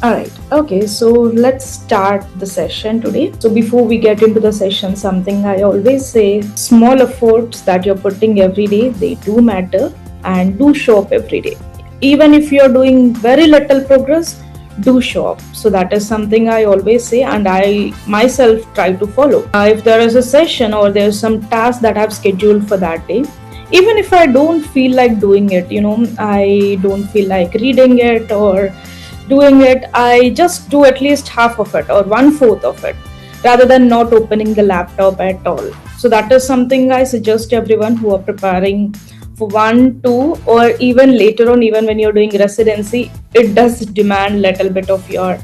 Alright, okay, so let's start the session today. So, before we get into the session, something I always say small efforts that you're putting every day, they do matter and do show up every day. Even if you're doing very little progress, do show up. So, that is something I always say, and I myself try to follow. If there is a session or there's some task that I've scheduled for that day, even if I don't feel like doing it, I don't feel like reading it or doing it, I just do at least half of it or one fourth of it rather than not opening the laptop at all. So that is something I suggest to everyone who are preparing for 1 2 or even later on, even when you're doing residency, it does demand little bit of your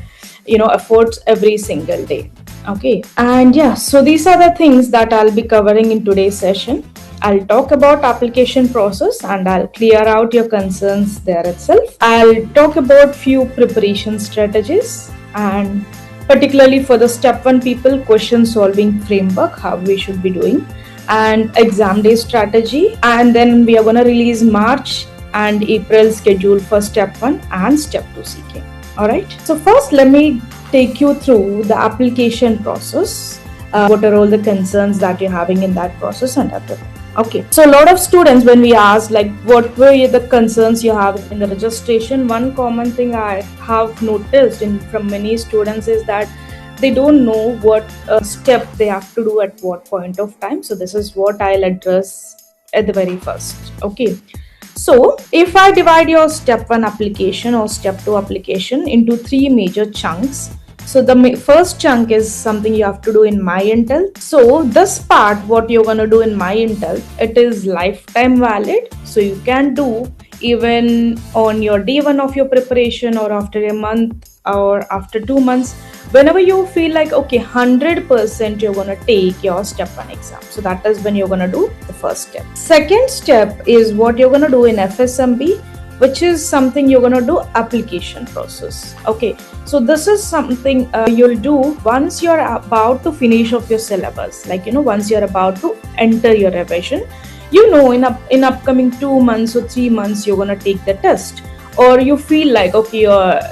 efforts every single day. Okay, and yeah, so these are the things that I'll be covering in today's session. I'll talk about application process and I'll clear out your concerns there itself. I'll talk about few preparation strategies and particularly for the step 1 people, question solving framework, how we should be doing, and exam day strategy. And then we are going to release March and April schedule for step 1 and step 2 CK. Alright, so first let me take you through the application process. What are all the concerns that you're having in that process and everything. Okay, so a lot of students, when we ask like what were the concerns you have in the registration, one common thing I have noticed from many students is that they don't know what step they have to do at what point of time. So this is what I'll address at the very first. Okay, so if I divide your step 1 application or step 2 application into 3 major chunks, so the first chunk is something you have to do in MyIntel. So this part, what you're going to do in MyIntel, it is lifetime valid. So you can do even on your day 1 of your preparation or after a month or after 2 months, whenever you feel like, okay, 100% you're going to take your step 1 exam. So that is when you're going to do the first step. Second step is what you're going to do in FSMB, which is something you're going to do application process. Okay, so this is something you'll do once you're about to finish off your syllabus, like once you're about to enter your revision, in upcoming 2 months or 3 months you're going to take the test, or you feel like, okay,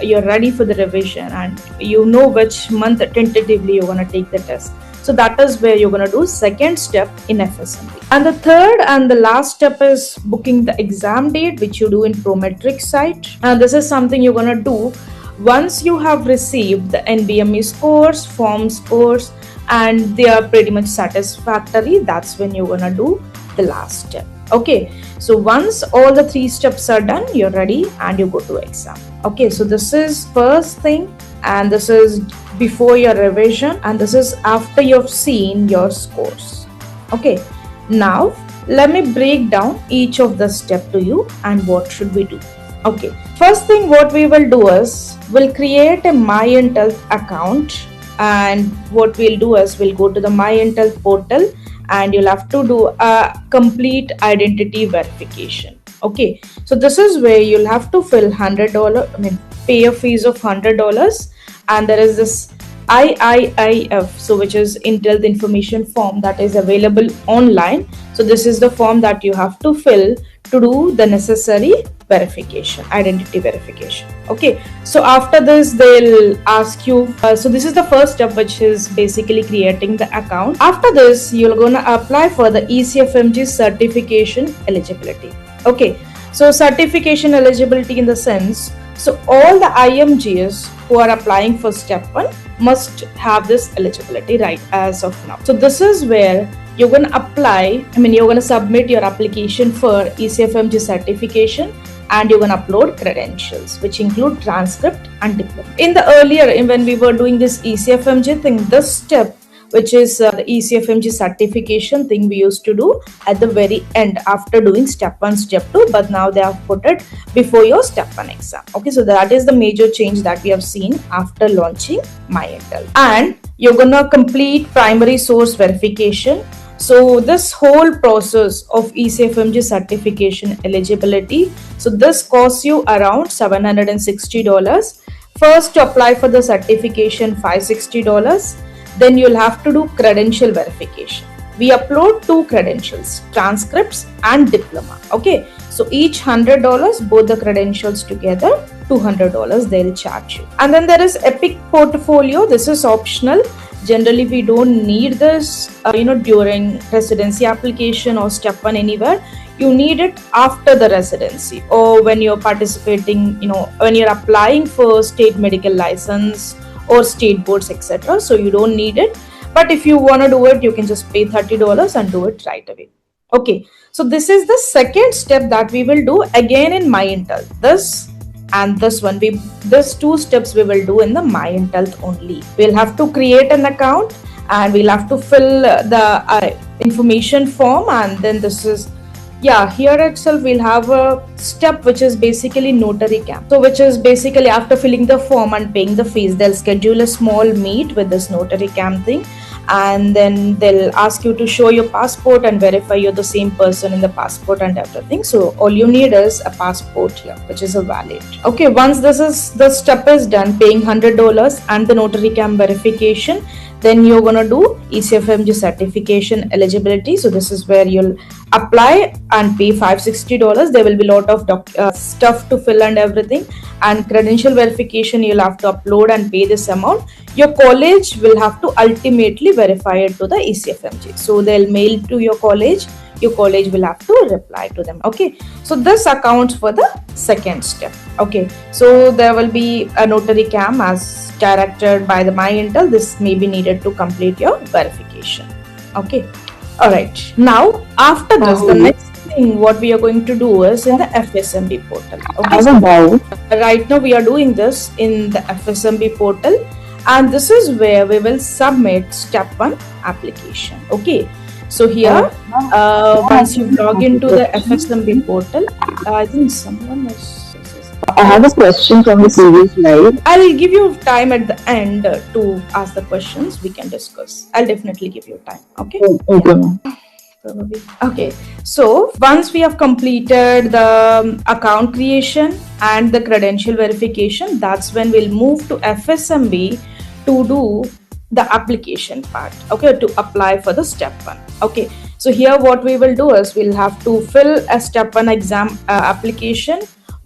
you're ready for the revision and you know which month tentatively you're going to take the test. So that is where you're going to do second step in FSMB. And the third and the last step is booking the exam date, which you do in Prometric site. And this is something you're going to do once you have received the NBME scores, form scores, and they are pretty much satisfactory. That's when you're going to do the last step. Okay, so once all the 3 steps are done, you're ready and you go to exam. Okay, so this is first thing, and this is before your revision, and this is after you've seen your scores. Okay, now let me break down each of the step to you and what should we do. Okay, first thing what we will do is we'll create a MyIntel account, and what we'll do is we'll go to the MyIntel portal and you'll have to do a complete identity verification. Okay, so this is where you'll have to fill $100, pay a fees of $100, and there is this IIIF, so which is Intel information form that is available online. So this is the form that you have to fill to do the necessary verification, identity verification. Okay, so after this they'll ask you, so this is the first step, which is basically creating the account. After this you're gonna apply for the ECFMG certification eligibility. Okay, so certification eligibility in the sense, so all the IMGs who are applying for step 1 must have this eligibility right as of now. So this is where you're going to apply, you're going to submit your application for ECFMG certification, and you're going to upload credentials, which include transcript and diploma. In the earlier, when we were doing this ECFMG thing, this step, which is the ECFMG certification thing, we used to do at the very end after doing step 1, step 2, but now they have put it before your step 1 exam. Okay, so that is the major change that we have seen after launching MyIntel. And you're gonna complete primary source verification. So this whole process of ECFMG certification eligibility, so this costs you around $760. First, to apply for the certification, $560. Then you'll have to do credential verification. we upload 2 credentials, transcripts and diploma. Okay, so each $100, both the credentials together, $200 they'll charge you. And then there is Epic Portfolio. This is optional. Generally we don't need this during residency application or step 1 anywhere. You need it after the residency or when you're participating, when you're applying for state medical license or state boards, etc. So you don't need it. But if you want to do it, you can just pay $30 and do it right away. Okay, so this is the second step that we will do again in MyIntel. This and this one, these 2 steps we will do in the MyIntel only. We'll have to create an account and we'll have to fill the information form, and then this is here itself we'll have a step which is basically notary camp. So which is basically after filling the form and paying the fees, they'll schedule a small meet with this notary camp thing, and then they'll ask you to show your passport and verify you're the same person in the passport and everything. So all you need is a passport here, which is a valid. Okay, once the step is done, paying $100 and the notary camp verification, then you're gonna do ECFMG certification eligibility. So this is where you'll apply and pay $560. There will be a lot of stuff to fill and everything, and credential verification you'll have to upload and pay this amount. Your college will have to ultimately verify it to the ECFMG. So they'll mail to your college will have to reply to them. Okay, so this accounts for the second step. Okay, so there will be a notary cam as directed by the MyIntel. This may be needed to complete your verification. Okay, all right. Now after this, the next thing what we are going to do is in the FSMB portal. Okay, so right now we are doing this in the FSMB portal, and this is where we will submit step 1 application. Okay, so here once you log into the FSMB portal, I think someone is. I have a question from the previous slide. I'll give you time at the end to ask the questions. We can discuss. I'll definitely give you time. Okay. Okay. Probably. Okay, so once we have completed the account creation and the credential verification, that's when we'll move to FSMB to do the application part. Okay, to apply for the step 1. Okay, so here what we will do is we'll have to fill a step 1 exam application.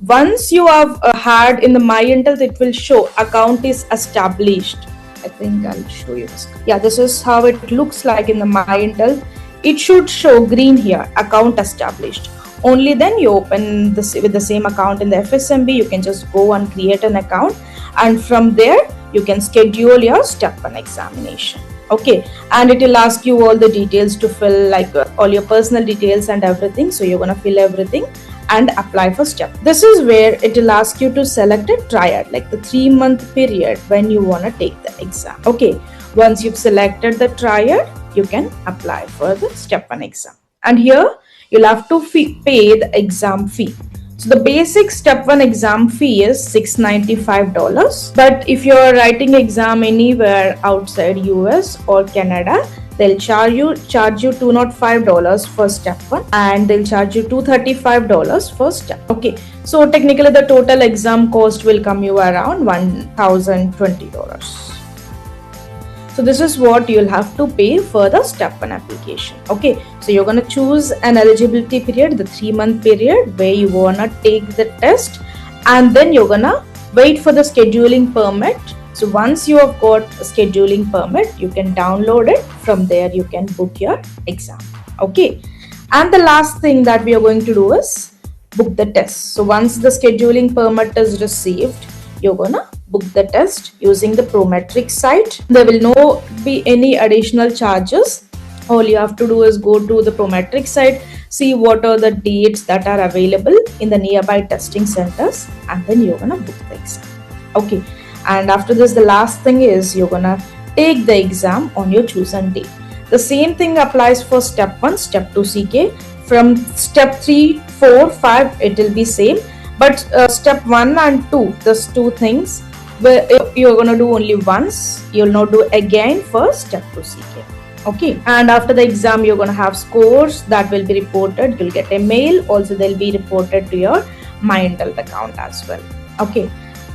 Once you have had in the MyIntel, it will show account is established. I think I'll show you this. Yeah, this is how it looks like in the MyIntel. It should show green here, account established. Only then you open this with the same account in the FSMB. You can just go and create an account, and from there you can schedule your step 1 examination. Okay, and it will ask you all the details to fill, like all your personal details and everything. So you're gonna fill everything and apply for step. This is where it will ask you to select a triad, like the 3-month period when you want to take the exam. Okay, once you've selected the triad, you can apply for the step 1 exam, and here you'll have to pay the exam fee. So the basic step 1 exam fee is $695, but if you're writing exam anywhere outside US or Canada, they'll charge you $205 for step 1, and they'll charge you $235 for step. Okay, so technically the total exam cost will come you around $1,020. So this is what you'll have to pay for the step 1 application. Okay, so you're gonna choose an eligibility period, the 3-month period where you wanna take the test, and then you're gonna wait for the scheduling permit. So once you have got a scheduling permit, you can download it. From there you can book your exam. Okay, and the last thing that we are going to do is book the test. So once the scheduling permit is received, you're gonna book the test using the Prometric site. There will not be any additional charges. All you have to do is go to the Prometric site, see what are the dates that are available in the nearby testing centers, and then you're gonna book the exam. Okay, and after this, the last thing is you're gonna take the exam on your chosen date. The same thing applies for step 1, step 2 CK. From step 3, 4, 5, it will be same, but step 1 and 2, those 2 things where you're gonna do only once. You'll not do again for step 2 CK. Okay, and after the exam you're gonna have scores that will be reported. You'll get a mail, also they'll be reported to your MyIntel account as well. Okay,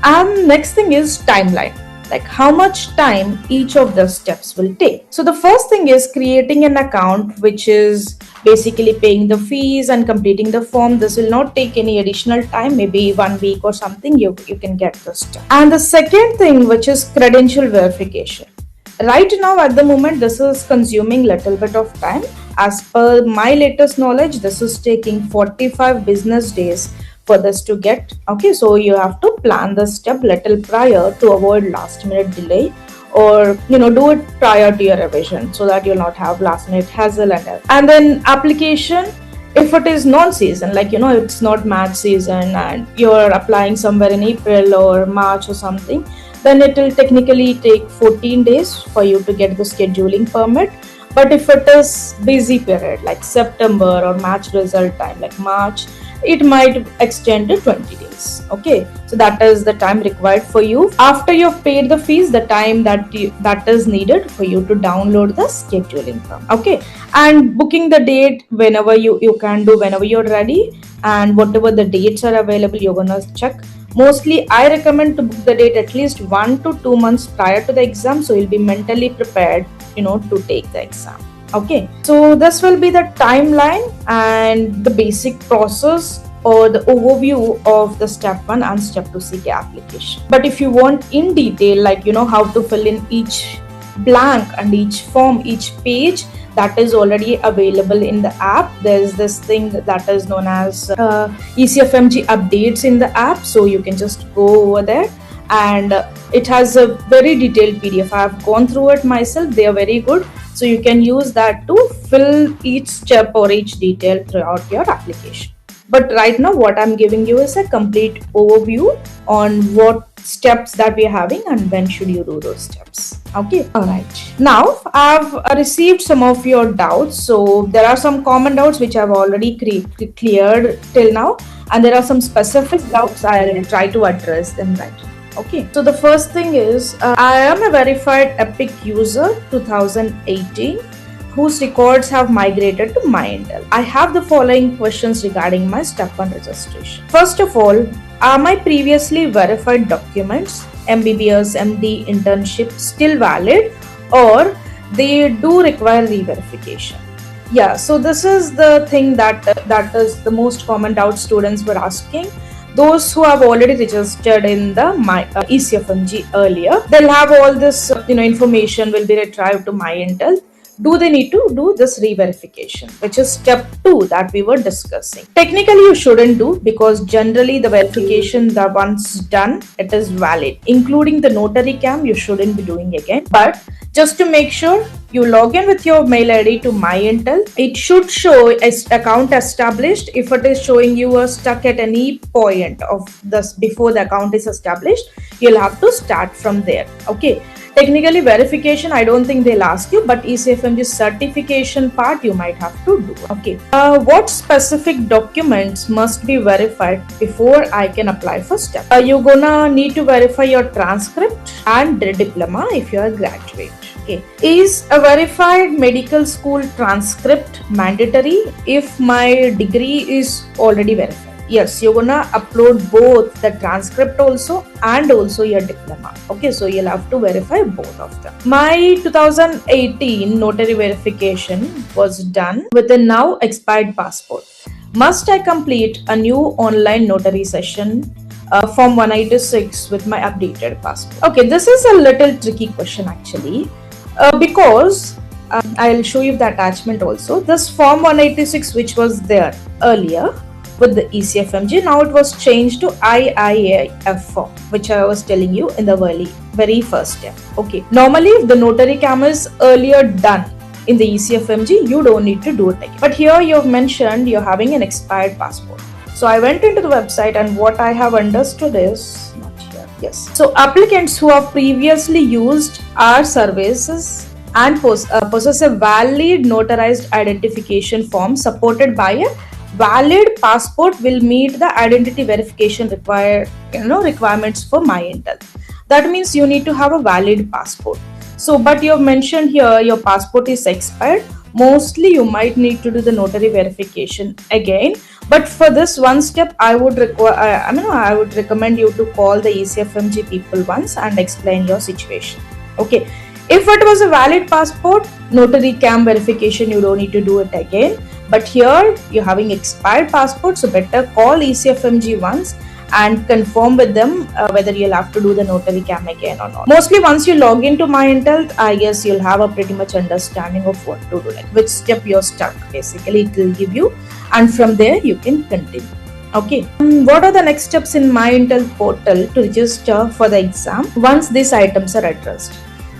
and next thing is timeline. like how much time each of the steps will take. So the first thing is creating an account, which is basically paying the fees and completing the form. This will not take any additional time, maybe 1 week or something. You can get this done. And the second thing, which is credential verification. Right now, at the moment, this is consuming little bit of time. As per my latest knowledge, this is taking 45 business days for this to get. Okay, so you have to plan the step little prior to avoid last minute delay, or do it prior to your revision so that you'll not have last minute hassle and all. And then application, if it is non-season, like it's not match season and you're applying somewhere in April or March or something, then it will technically take 14 days for you to get the scheduling permit. But if it is busy period like September or match result time like March, it might extend to 20 days. Okay, so that is the time required for you. After you've paid the fees, the time that is needed for you to download the scheduling form. Okay, and booking the date whenever you can do, whenever you're ready, and whatever the dates are available, you're gonna check. Mostly I recommend to book the date at least 1 to 2 months prior to the exam, so you'll be mentally prepared to take the exam. Okay, so this will be the timeline and the basic process or the overview of the step 1 and step 2 CK application. But if you want in detail, like how to fill in each blank and each form, each page, that is already available in the app. There's this thing that is known as ECFMG updates in the app, so you can just go over there, and it has a very detailed PDF. I have gone through it myself. They are very good, so you can use that to fill each step or each detail throughout your application. But right now what I'm giving you is a complete overview on what steps that we're having and when should you do those steps. Okay, all right. Now I've received some of your doubts. So there are some common doubts which I've already cleared till now, and there are some specific doubts I'll try to address them right now. Okay, so the first thing is I am a verified Epic user 2018 whose records have migrated to MyIntel. I have the following questions regarding my step 1 registration. First of all, are my previously verified documents, MBBS, MD, internship, still valid, or they do require re-verification? Yeah, so this is the thing that is the most common doubt students were asking. Those who have already registered in the ECFMG earlier, they'll have all this information will be retrieved to MyIntel. Do they need to do this re-verification, which is step 2 that we were discussing? Technically, you shouldn't do, because generally the verification that once done, it is valid. Including the notary cam, you shouldn't be doing again. But just to make sure, you log in with your mail ID to MyIntel. It should show account established. If it is showing you are stuck at any point of this before the account is established, you'll have to start from there. Okay. Technically, verification, I don't think they'll ask you, but ECFMG certification part you might have to do. Okay. What specific documents must be verified before I can apply for STEP? You're gonna need to verify your transcript and the diploma if you're a graduate. Okay. Is a verified medical school transcript mandatory if my degree is already verified? Yes, you're gonna upload both the transcript also and also your diploma. Okay, so you'll have to verify both of them. My 2018 notary verification was done with a now expired passport. Must I complete a new online notary session Form 186 with my updated passport? Okay, this is a little tricky question actually, because I'll show you the attachment also. This Form 186 which was there earlier with the ECFMG, now it was changed to IIAF form, which I was telling you in the very first step. Okay, normally if the notary cam is earlier done in the ECFMG, you don't need to do it again. But here you've mentioned you're having an expired passport. So I went into the website, and what I have understood is not here. Yes. So applicants who have previously used our services and possess a valid notarized identification form supported by a valid passport will meet the identity verification requirements for MyIntel. That means you need to have a valid passport. So, but you have mentioned here your passport is expired. mostly you might need to do the notary verification again. But for this one step, I would I would recommend you to call the ECFMG people once and explain your situation. Okay. If it was a valid passport, notary cam verification, you don't need to do it again. But here you're having expired passport, so better call ECFMG once and confirm with them whether you'll have to do the notary cam again or not. Mostly once you log into MyIntel, I guess you'll have a pretty much understanding of what to do, like which step you're stuck. Basically, it will give you, and from there you can continue. Okay. What are the next steps in MyIntel portal to register for the exam once these items are addressed?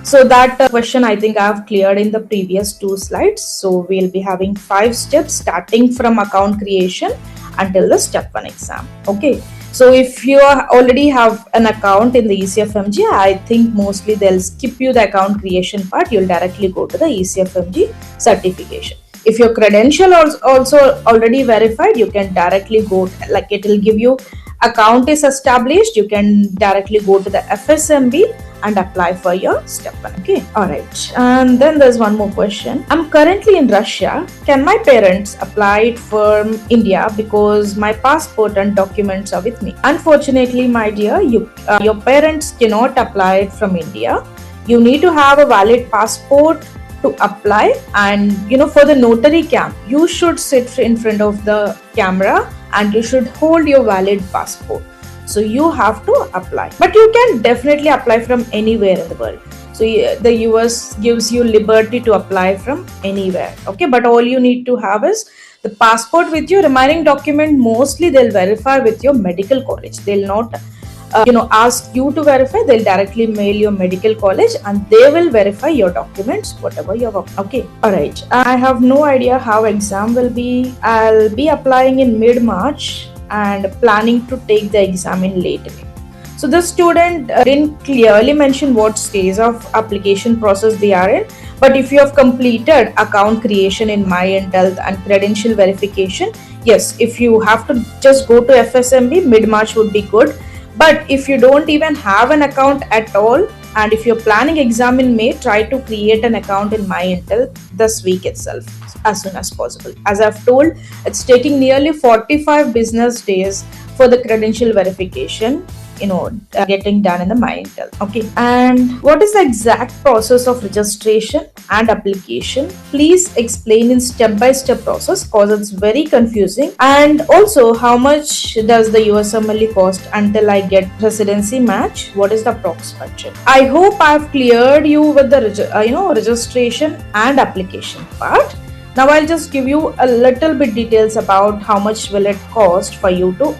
So that question I think I have cleared in the previous 2 slides. So we'll be having 5 steps starting from account creation until the step 1 exam. Okay. So if you already have an account in the ECFMG, I think mostly they'll skip you the account creation part. You'll directly go to the ECFMG certification. If your credential also already verified, you can directly go, like it will give you account is established, you can directly go to the FSMB and apply for your step 1. Okay. Alright. And then there's one more question. I'm currently in Russia. Can my parents apply it from India because my passport and documents are with me? Unfortunately, my dear, your parents cannot apply it from India. You need to have a valid passport to apply, and for the notary cam, you should sit in front of the camera and you should hold your valid passport. So you have to apply, but you can definitely apply from anywhere in the world. So the US gives you liberty to apply from anywhere. Okay, but all you need to have is the passport with you. Remaining document, mostly they'll verify with your medical college. They'll not ask you to verify. They'll directly mail your medical college and they will verify your documents, whatever you have. Okay. All right. I have no idea how exam will be. I'll be applying in mid-March and planning to take the exam in late May. So the student didn't clearly mention what stage of application process they are in. But if you have completed account creation in MyIntel and credential verification, yes, if you have to just go to FSMB, mid-March would be good. But if you don't even have an account at all, and if you're planning exam in May, try to create an account in MyIntel this week itself as soon as possible. As I've told, it's taking nearly 45 business days for the credential verification, getting done in the MyIntel. Okay. And what is the exact process of registration and application? Please explain in step-by-step process because it's very confusing. And also, how much does the USMLE cost until I get residency match? What is the approx budget? I hope I've cleared you with the registration and application part. Now I'll just give you a little bit details about how much will it cost for you to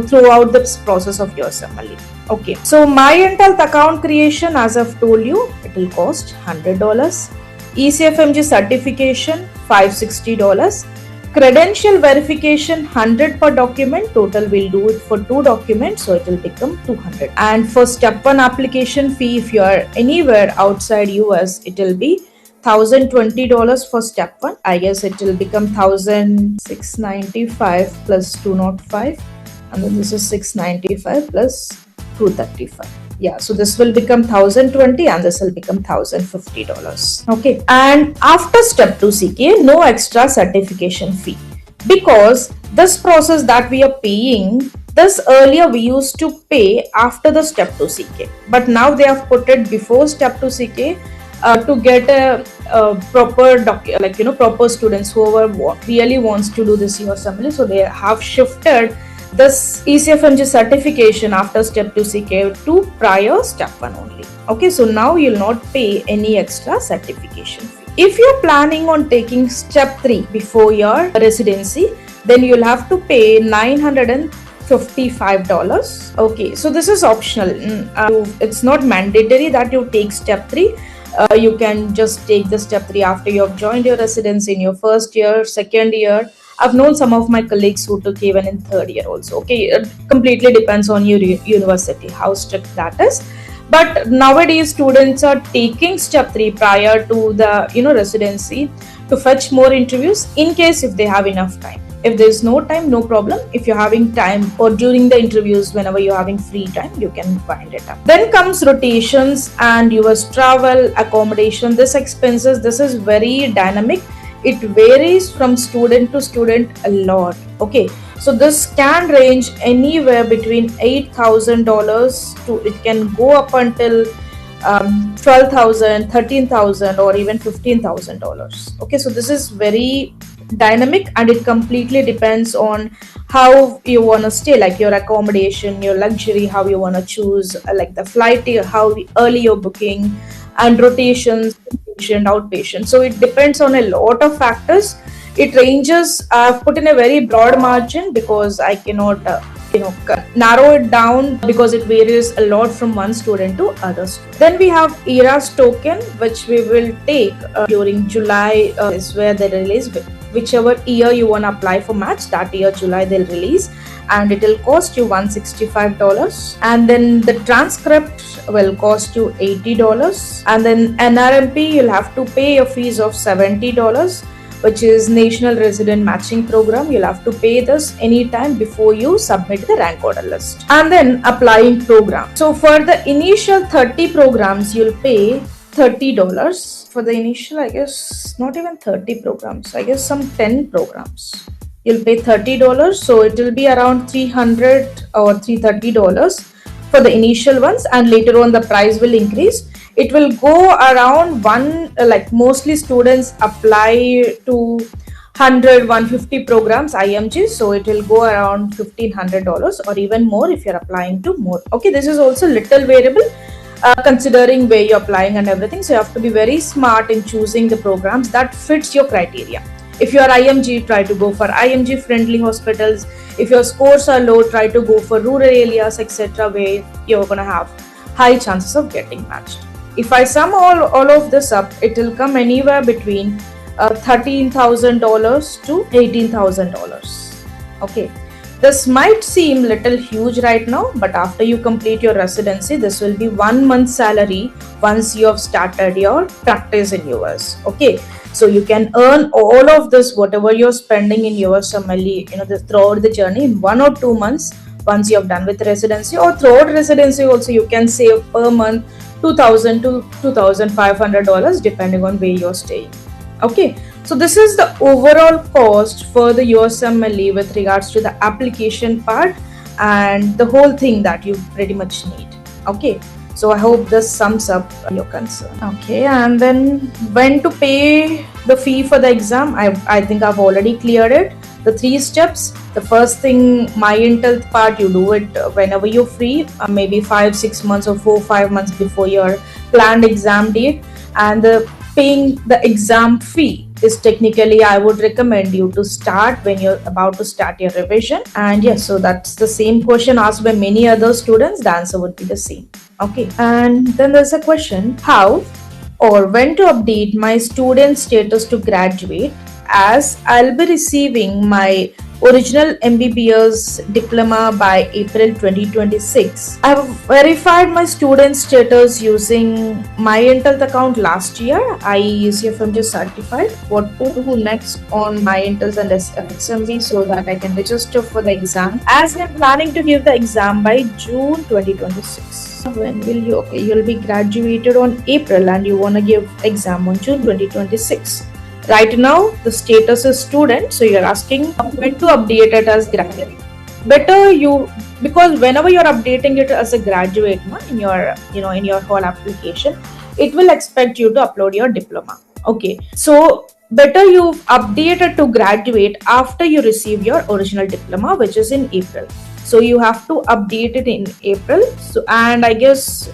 throughout this process of your USMLE. Okay, so MyIntel account creation, as I've told you, it will cost $100. ECFMG certification $560. Credential verification 100 per document. Total will do it for 2 documents, so it will become 200. And for step 1 application fee, if you are anywhere outside US, it will be $1,020 for step 1. I guess it will become $1,695 plus 205. And then this is 695 plus 235. Yeah, so this will become 1,020 and this will become $1,050. Okay, and after step 2 CK, no extra certification fee, because this process that we are paying, this earlier we used to pay after the step 2 CK, but now they have put it before step 2 CK to get a proper proper students whoever really wants to do this USMLE. So they have shifted this ECFMG certification after step 2 CK to prior step 1 only. Okay, so now you'll not pay any extra certification fee. If you're planning on taking step 3 before your residency, then you'll have to pay $955. Okay, so this is optional. It's not mandatory that you take step 3. You can just take the step 3 after you have joined your residency in your first year, second year. I've known some of my colleagues who took even in third year also. Okay, it completely depends on your university, how strict that is. But nowadays students are taking step 3 prior to the residency to fetch more interviews in case if they have enough time. If there's no time, no problem. If you're having time or during the interviews, whenever you're having free time, you can find it up. Then comes rotations and US travel, accommodation. This expenses, this is very dynamic. it varies from student to student a lot. Okay, so this can range anywhere between $8,000 to it can go up until 12,000, 13,000, or even $15,000. Okay, so this is very dynamic and it completely depends on how you want to stay, like your accommodation, your luxury, how you want to choose, like the flight, how early you're booking, and rotations, inpatient, outpatient. So it depends on a lot of factors. It ranges. I've put in a very broad margin because I cannot narrow it down because it varies a lot from one student to other student. Then we have ERAS token, which we will take during July, is where they release. Whichever year you want to apply for match, that year July they'll release, and it will cost you $165. And then the transcript will cost you $80. And then NRMP, you'll have to pay a fees of $70, which is National Resident Matching Program. You'll have to pay this anytime before you submit the rank order list. And then applying program. So for the initial 30 programs, you'll pay $30. For the initial, I guess not even 30 programs, I guess some 10 programs. You'll pay $30. So it will be around $300 or $330 for the initial ones, and later on the price will increase. It will go around like mostly students apply to 100, 150 programs IMG, so it will go around $1,500 or even more if you're applying to more. Okay, this is also little variable considering where you're applying and everything, so you have to be very smart in choosing the programs that fits your criteria. If you're IMG, try to go for IMG friendly hospitals. If your scores are low, try to go for rural areas, etc., where you're gonna have high chances of getting matched. If I sum all of this up, it will come anywhere between $13,000 to $18,000. Okay, this might seem little huge right now, but after you complete your residency, this will be 1 month's salary once you have started your practice in US. Okay, so you can earn all of this, whatever you're spending in USMLE, throughout the journey in 1 or 2 months. Once you have done with residency, or throughout residency also, you can save per month $2,000 to $2,500 depending on where you're staying. Okay, so this is the overall cost for the USMLE with regards to the application part and the whole thing that you pretty much need. Okay, so I hope this sums up your concern. Okay, and then when to pay the fee for the exam, I think I've already cleared it. The 3 steps. The first thing, MyIntel part, you do it whenever you're free, maybe 5-6 months or 4-5 months before your planned exam date. And paying the exam fee is technically, I would recommend you to start when you're about to start your revision. And yes, so that's the same question asked by many other students. The answer would be the same. Okay, and then there's a question, how or when to update my student status to graduate, as I'll be receiving my original MBBS diploma by April 2026. I have verified my student status using MyIntel account last year. I ECFMG certified. What to do next on MyIntel and FXMB so that I can register for the exam, as I'm planning to give the exam by June 2026. When will you? Okay, you'll be graduated on April and you want to give exam on June 2026. Right now, the status is student, so you're asking when to update it as graduate. Better because whenever you're updating it as a graduate in your whole application, it will expect you to upload your diploma. Okay, so better you update it to graduate after you receive your original diploma, which is in April. So you have to update it in April. So, and I guess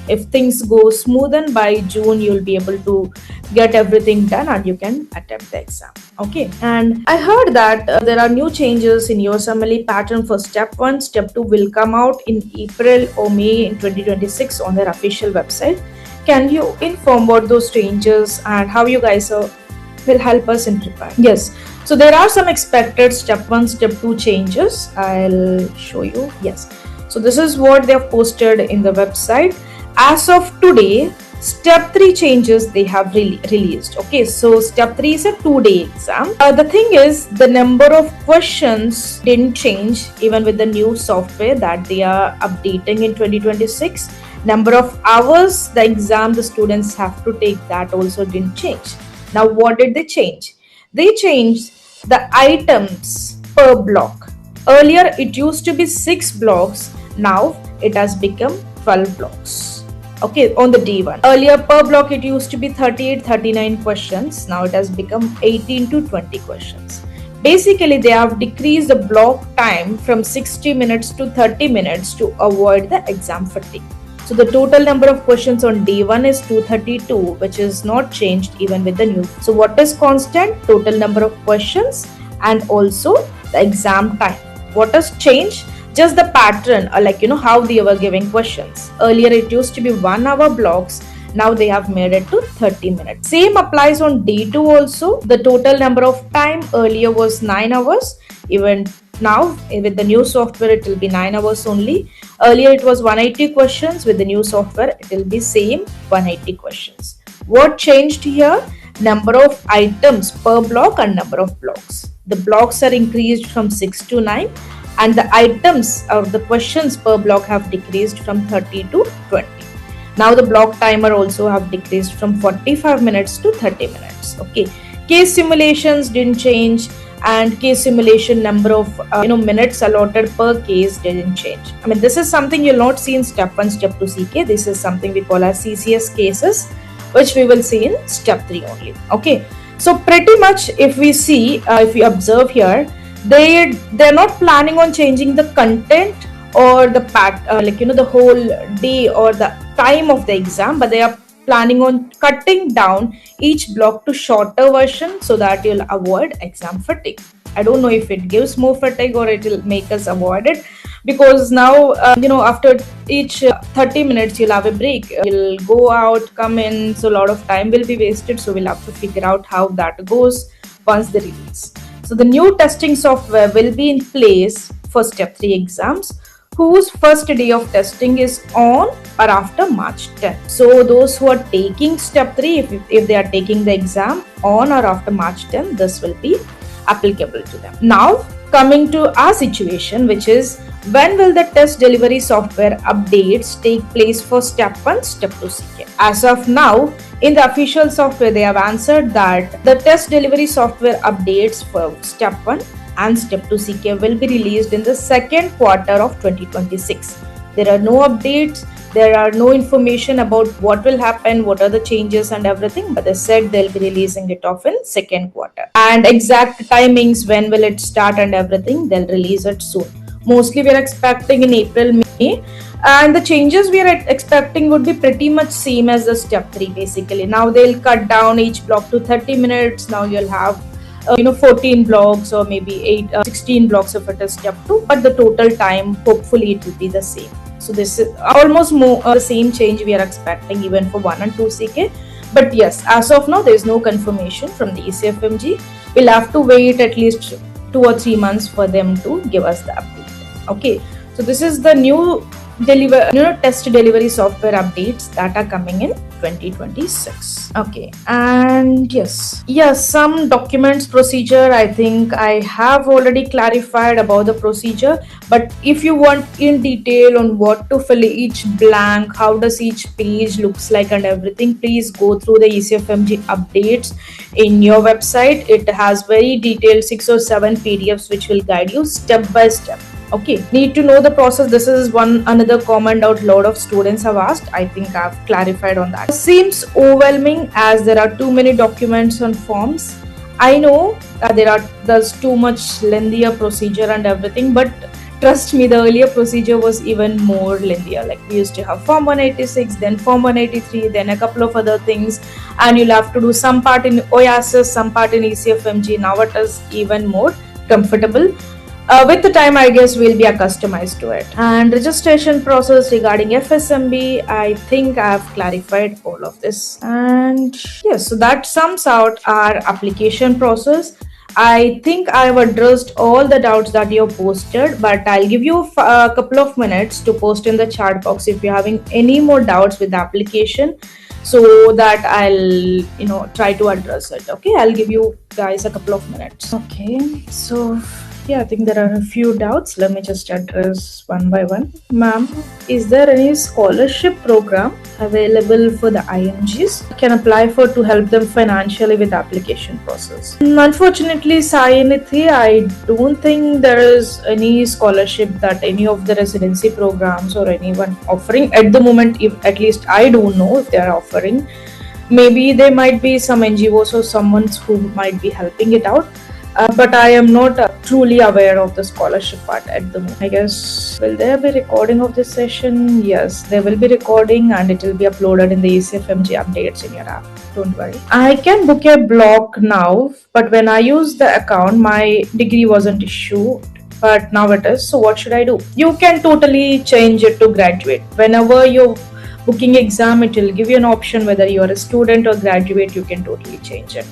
if things go smooth, then by June you'll be able to get everything done and you can attempt the exam. Okay, and I heard that there are new changes in USMLE pattern for step 1. Step 2 will come out in April or May in 2026 on their official website. Can you inform what those changes and how you guys will help us in preparing? Yes, so there are some expected step 1, step 2 changes. I'll show you. Yes, so this is what they have posted in the website. As of today, step 3 changes they have released. Okay, so step 3 is a 2-day exam. The thing is, the number of questions didn't change even with the new software that they are updating in 2026. Number of hours the students have to take, that also didn't change. Now, what did they change? They changed the items per block. Earlier, it used to be 6 blocks. Now, it has become 12 blocks. Okay, on the D1. Earlier, per block, it used to be 38, 39 questions. Now, it has become 18 to 20 questions. Basically, they have decreased the block time from 60 minutes to 30 minutes to avoid the exam fatigue. So the total number of questions on D1 is 232, which is not changed even with the new. So what is constant? Total number of questions and also the exam time. What has changed? Just the pattern, like how they were giving questions. Earlier it used to be 1 hour blocks. Now they have made it to 30 minutes. Same applies on D2 also. The total number of time earlier was 9 hours. Even now with the new software it will be 9 hours only. Earlier it was 180 questions. With the new software it will be same 180 questions. What changed here? Number of items per block and number of blocks. The blocks are increased from 6 to 9 and the items or the questions per block have decreased from 30 to 20. Now the block timer also have decreased from 45 minutes to 30 minutes. Okay, case simulations didn't change, and case simulation number of minutes allotted per case didn't change. I mean, this is something you'll not see in step 1, step 2 CK. This is something we call as CCS cases, which we will see in step 3 only. Okay, so pretty much if we see, if we observe here, they're not planning on changing the content or the the whole day or the time of the exam, but they are planning on cutting down each block to shorter version so that you'll avoid exam fatigue. I don't know if it gives more fatigue or it will make us avoid it, because now after each 30 minutes you'll have a break, you'll go out, come in, so a lot of time will be wasted. So we'll have to figure out how that goes once they release. So the new testing software will be in place for step 3 exams whose first day of testing is on or after March 10th. So those who are taking step 3, if they are taking the exam on or after March 10th, this will be applicable to them. Now coming to our situation, which is when will the test delivery software updates take place for step 1, step 2 CK? As of now, in the official software, they have answered that the test delivery software updates for step 1 and step 2 CK will be released in the second quarter of 2026. There are no updates, there are no information about what will happen, what are the changes and everything, but they said they'll be releasing it off in second quarter. And exact timings, when will it start and everything, they'll release it soon. Mostly we are expecting in April, May, and the changes we are expecting would be pretty much same as the step 3 basically. Now they'll cut down each block to 30 minutes. Now you'll have 14 blocks or maybe 16 blocks if it is step 2, but the total time hopefully it will be the same. So this is almost more the same change we are expecting even for 1 and 2 CK. But yes, as of now there is no confirmation from the ECFMG. We'll have to wait at least 2 or 3 months for them to give us the update. Okay, so this is the new test delivery software updates that are coming in 2026. Okay, and yes, some documents procedure, I think I have already clarified about the procedure, but if you want in detail on what to fill each blank, how does each page looks like and everything, please go through the ECFMG updates in your website. It has very detailed 6 or 7 PDFs which will guide you step by step. Okay, need to know the process. This is another comment out lot of students have asked. I think I've clarified on that. It seems overwhelming as there are too many documents and forms. I know there's too much lengthier procedure and everything, but trust me, the earlier procedure was even more lengthier. Like we used to have Form 186, then Form 183, then a couple of other things, and you'll have to do some part in OASIS, some part in ECFMG. Now it is even more comfortable. With the time, I guess we'll be accustomed to it. And registration process regarding FSMB, I think I have clarified all of this. And yes, so that sums out our application process. I think I have addressed all the doubts that you have posted, but I'll give you a couple of minutes to post in the chat box if you're having any more doubts with the application, so that I'll try to address it. Okay, I'll give you guys a couple of minutes. Okay, so Yeah, I think there are a few doubts. Let me just address one by one. Ma'am, is there any scholarship program available for the IMGs can apply for to help them financially with application process? Unfortunately, Sainithi, I don't think there is any scholarship that any of the residency programs or anyone offering at the moment. If at least I don't know if they are offering. Maybe there might be some NGOs or someone who might be helping it out. But I am not truly aware of the scholarship part at the moment. I guess, will there be recording of this session? Yes, there will be recording and it will be uploaded in the ECFMG updates in your app. Don't worry. I can book a block now, but when I use the account, my degree wasn't issued. But now it is. So what should I do? You can totally change it to graduate. Whenever you're booking exam, it will give you an option whether you're a student or graduate. You can totally change it.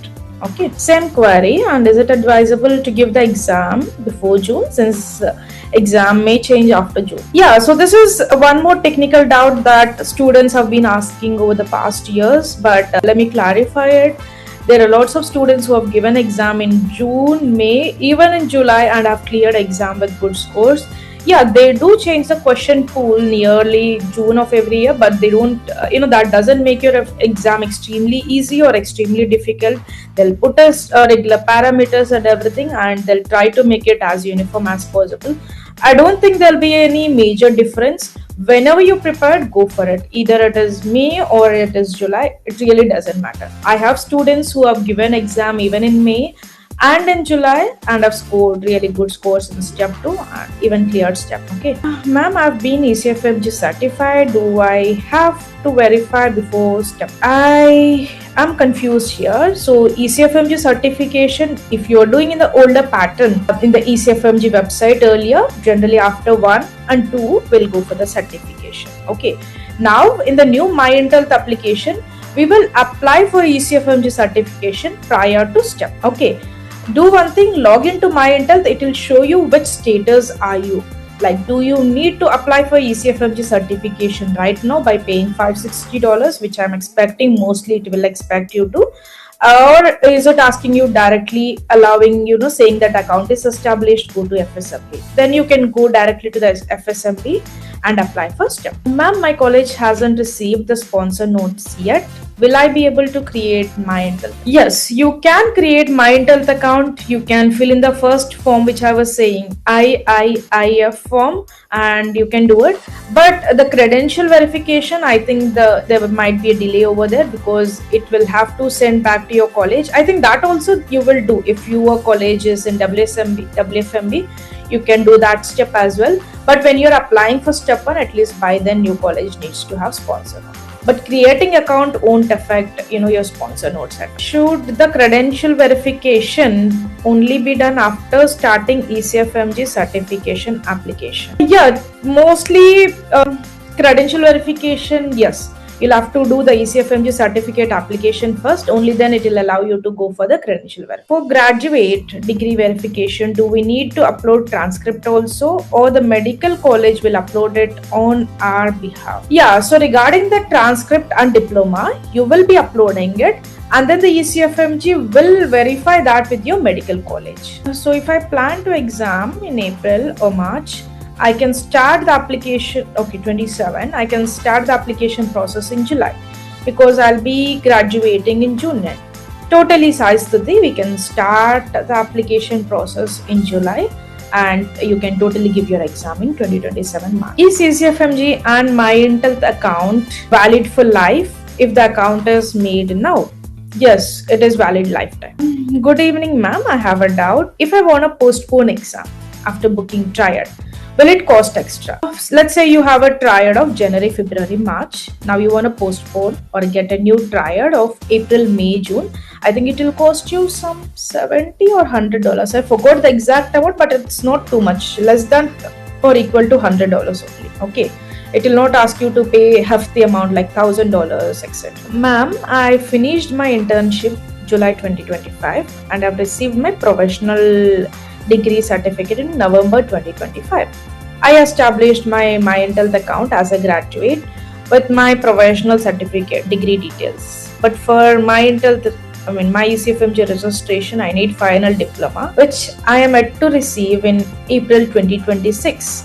Okay, same query. And is it advisable to give the exam before June since exam may change after June? Yeah, so this is one more technical doubt that students have been asking over the past years, but let me clarify it. There are lots of students who have given exam in June, May, even in July and have cleared exam with good scores. Yeah, they do change the question pool nearly June of every year, but they don't, that doesn't make your exam extremely easy or extremely difficult. They'll put us regular parameters and everything, and they'll try to make it as uniform as possible. I don't think there'll be any major difference. Whenever you prepare, go for it. Either it is May or it is July, it really doesn't matter. I have students who have given exam even in May and in July and have scored really good scores in step 2 and even cleared step. Okay, ma'am, I've been ECFMG certified. Do I have to verify before step? I am confused here. So ECFMG certification, if you're doing in the older pattern in the ECFMG website earlier, generally after 1 and 2 will go for the certification. Okay, now in the new MyInTeLth application, we will apply for ECFMG certification prior to step. Okay, do one thing, log into MyInTeLth. It will show you which status are you. Like, do you need to apply for ECFMG certification right now by paying $560, which I'm expecting mostly it will expect you to, or is it asking you directly, allowing, saying that account is established, go to FSMB. Then you can go directly to the FSMB and apply for step. Ma'am, my college hasn't received the sponsor notes yet. Will I be able to create MyInTeLth? Yes, you can create MyInTeLth account. You can fill in the first form which I was saying, IIIF form, and you can do it. But the credential verification, I think there might be a delay over there because it will have to send back to your college. I think that also you will do if your college is in WFMB. You can do that step as well. But when you're applying for step 1, at least by then your college needs to have sponsor. But creating account won't affect your sponsor notes. Should the credential verification only be done after starting ECFMG certification application? Yeah, mostly credential verification, yes. You'll have to do the ECFMG certificate application first. Only then it will allow you to go for the credential verification. For graduate degree verification, do we need to upload transcript also, or the medical college will upload it on our behalf? Yeah, so regarding the transcript and diploma, you will be uploading it, and then the ECFMG will verify that with your medical college. So if I plan to exam in April or March, I can start the application, 27, I can start the application process in July because I'll be graduating in June. Totally Stuti, we can start the application process in July and you can totally give your exam in 2027 March. Is ECFMG and MyInTeLth account valid for life if the account is made now? Yes, it is valid lifetime. Good evening, ma'am. I have a doubt. If I want to postpone exam after booking triad, will it cost extra? Let's say you have a triad of January, February, March. Now you want to postpone or get a new triad of April, May, June. I think it will cost you some $70 or $100. I forgot the exact amount, but it's not too much. Less than or equal to $100 only. Okay. It will not ask you to pay half the amount like $1,000, etc. Ma'am, I finished my internship July 2025 and I've received my professional degree certificate in November 2025. I established my MyInTeLth account as a graduate with my professional certificate degree details. But for MyInTeLth I mean, my ECFMG registration, I need final diploma, which I am yet to receive in April 2026.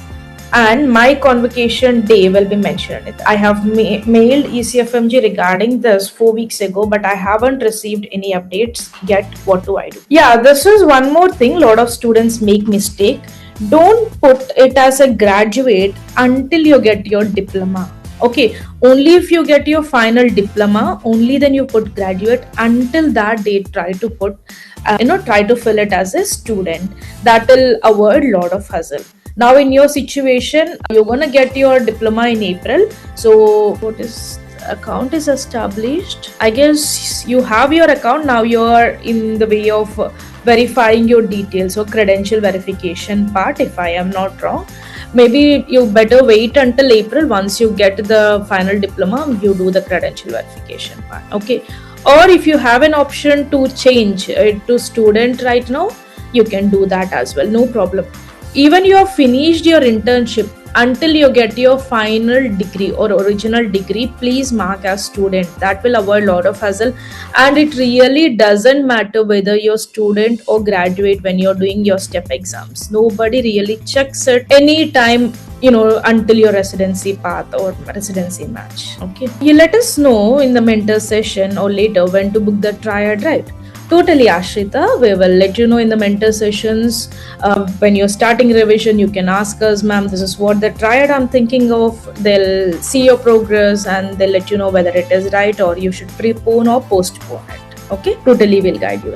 And my convocation day will be mentioned. I have mailed ECFMG regarding this 4 weeks ago, but I haven't received any updates yet. What do I do? Yeah, this is one more thing. A lot of students make mistake. Don't put it as a graduate until you get your diploma. Okay, only if you get your final diploma, only then you put graduate. Until that date, try to put try to fill it as a student. That will avoid lot of hassle. Now in your situation, you're gonna get your diploma in April. So what is account is established? I guess you have your account. Now you're in the way of verifying your details or credential verification part, if I am not wrong. Maybe you better wait until April. Once you get the final diploma, you do the credential verification part. Okay. Or if you have an option to change it to student right now, you can do that as well. No problem. Even you have finished your internship, until you get your final degree or original degree, please mark as student. That will avoid a lot of hassle. And it really doesn't matter whether you're student or graduate when you're doing your step exams. Nobody really checks it anytime, until your residency path or residency match. Okay, you let us know in the mentor session or later when to book the triad, right? Totally, Ashrita. We will let you know in the mentor sessions. When you're starting revision, you can ask us, ma'am, this is what the triad I'm thinking of. They'll see your progress and they'll let you know whether it is right or you should prepone or postpone it. Okay, totally, we'll guide you in